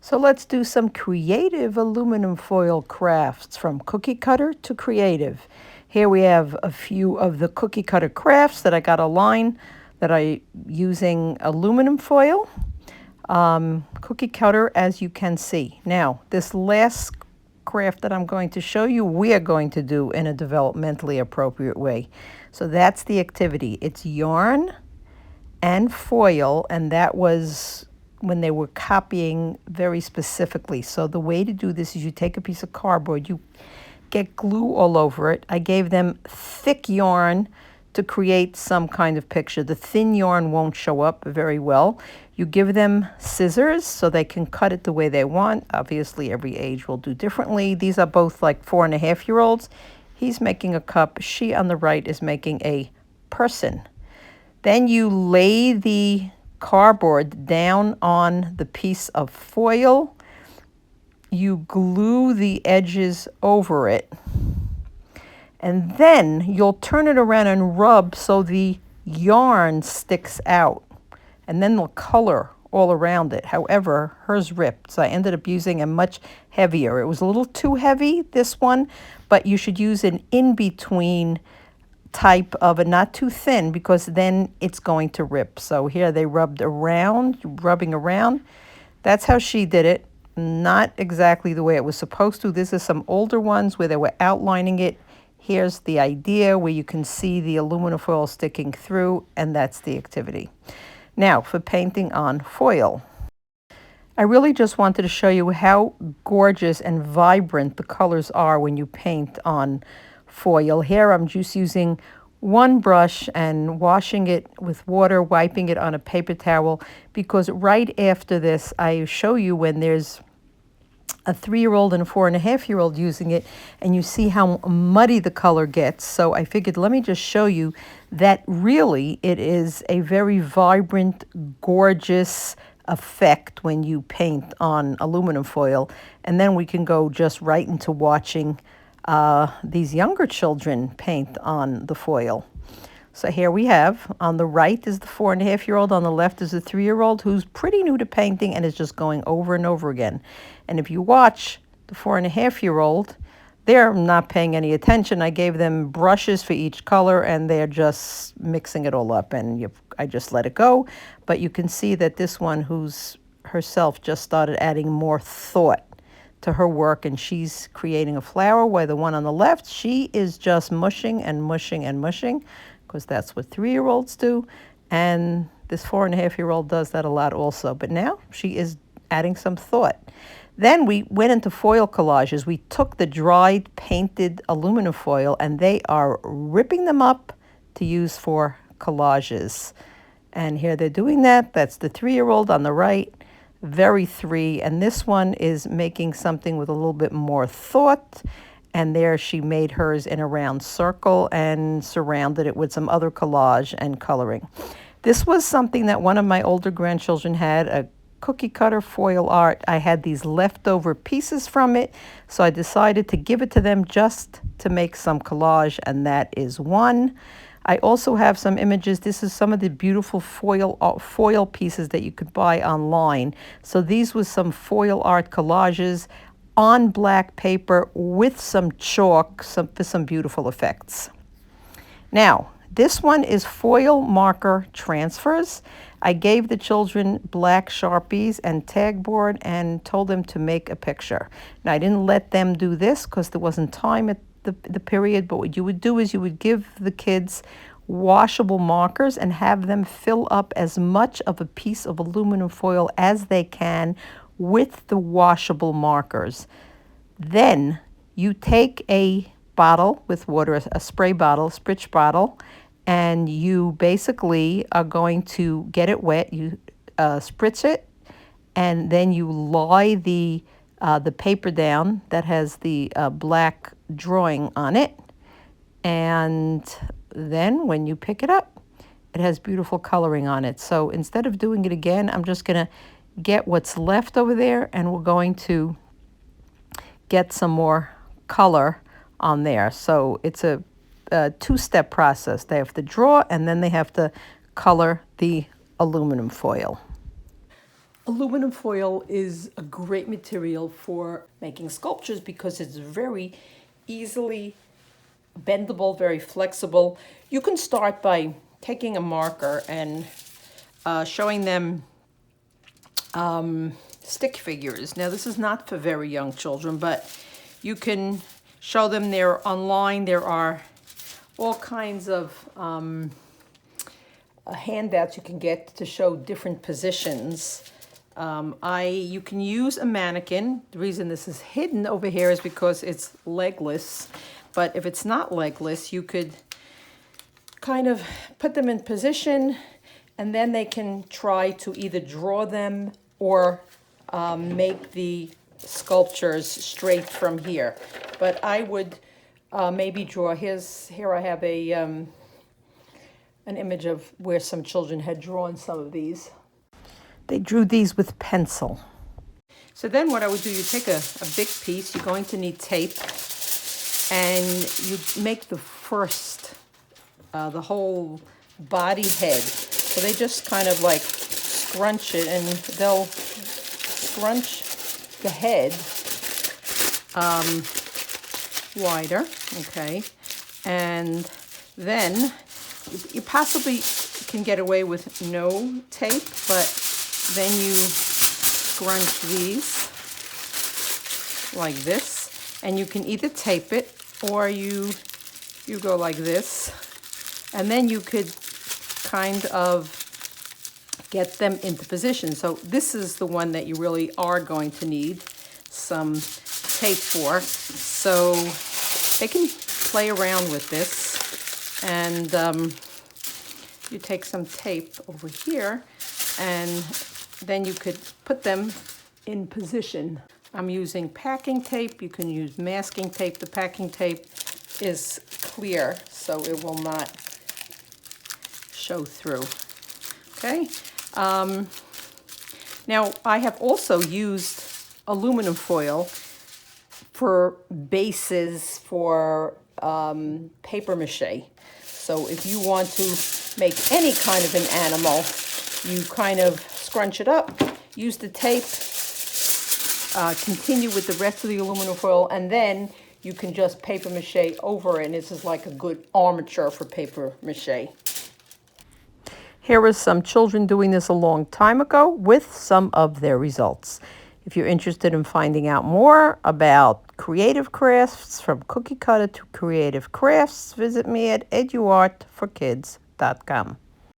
So let's do some creative aluminum foil crafts, from cookie cutter to creative. Here we have a few of the cookie cutter crafts that I got online that I using aluminum foil. Cookie cutter, as you can see. Now, this last craft that I'm going to show you, we are going to do in a developmentally appropriate way. So that's the activity. It's yarn and foil, and that was when they were copying very specifically. So the way to do this is you take a piece of cardboard, you get glue all over it. I gave them thick yarn to create some kind of picture. The thin yarn won't show up very well. You give them scissors so they can cut it the way they want. Obviously, every age will do differently. These are both like 4.5-year-olds. He's making a cup. She on the right is making a person. Then you lay the cardboard down on the piece of foil. You glue the edges over it. And then you'll turn it around and rub so the yarn sticks out. And then the color all around it. However, hers ripped, so I ended up using a much heavier. It was a little too heavy, this one, but you should use an in-between type of a, not too thin, because then it's going to rip. So here they rubbing around. That's how she did it. Not exactly the way it was supposed to. This is some older ones where they were outlining it. Here's the idea where you can see the aluminum foil sticking through, and that's the activity. Now for painting on foil. I really just wanted to show you how gorgeous and vibrant the colors are when you paint on foil. Here I'm just using one brush and washing it with water, wiping it on a paper towel, because right after this I show you when there's a 3-year-old and a 4.5-year-old using it, and you see how muddy the color gets. So I figured, let me just show you that really it is a very vibrant, gorgeous effect when you paint on aluminum foil. And then we can go just right into watching these younger children paint on the foil. So here we have, on the right is the 4.5-year-old, on the left is the 3-year-old who's pretty new to painting and is just going over and over again. And if you watch the 4.5-year-old, they're not paying any attention. I gave them brushes for each color and they're just mixing it all up, and I just let it go. But you can see that this one, who's herself, just started adding more thought to her work, and she's creating a flower, while the one on the left, she is just mushing and mushing and mushing, because that's what 3-year-olds do. And this 4.5-year-old does that a lot also. But now she is adding some thought. Then we went into foil collages. We took the dried painted aluminum foil, and they are ripping them up to use for collages. And here they're doing that. That's the 3-year-old on the right, very 3. And this one is making something with a little bit more thought. And there she made hers in a round circle and surrounded it with some other collage and coloring. This was something that one of my older grandchildren had, a cookie cutter foil art. I had these leftover pieces from it, so I decided to give it to them just to make some collage, and that is one. I also have some images. This is some of the beautiful foil pieces that you could buy online. So these was some foil art collages on black paper with some chalk, for some beautiful effects. Now, this one is foil marker transfers. I gave the children black Sharpies and tag board and told them to make a picture. Now, I didn't let them do this because there wasn't time at the period, but what you would do is you would give the kids washable markers and have them fill up as much of a piece of aluminum foil as they can with the washable markers. Then you take a bottle with water, a spray bottle, spritz bottle, and you basically are going to get it wet. You spritz it, and then you lie the paper down that has the black drawing on it. And then when you pick it up, it has beautiful coloring on it. So instead of doing it again, I'm just going to get what's left over there, and we're going to get some more color on there. So it's a 2-step process. They have to draw, and then they have to color the aluminum foil. Aluminum foil is a great material for making sculptures because it's very easily bendable, very flexible. You can start by taking a marker and showing them stick figures. Now, this is not for very young children, but you can show them. They're online. There are all kinds of handouts you can get to show different positions. You can use a mannequin. The reason this is hidden over here is because it's legless. But if it's not legless, you could kind of put them in position, and then they can try to either draw them or make the sculptures straight from here. But I would maybe draw. Here I have an image of where some children had drawn some of these. They drew these with pencil. So then what I would do, you take a big piece, you're going to need tape, and you make the first, the whole body head. So they just kind of like scrunch it, and they'll scrunch the head wider, okay? And then you possibly can get away with no tape, but then you scrunch these like this, and you can either tape it or you go like this, and then you could kind of get them into position. So this is the one that you really are going to need some tape for. So they can play around with this, and you take some tape over here, and then you could put them in position. I'm using packing tape. You can use masking tape. The packing tape is clear, so it will not show through. Okay. Now, I have also used aluminum foil for bases for paper mache. So if you want to make any kind of an animal, you kind of scrunch it up, use the tape, continue with the rest of the aluminum foil, and then you can just paper mache over it, and this is like a good armature for paper mache. Here is some children doing this a long time ago with some of their results. If you're interested in finding out more about creative crafts, from cookie cutter to creative crafts, visit me at eduartforkids.com.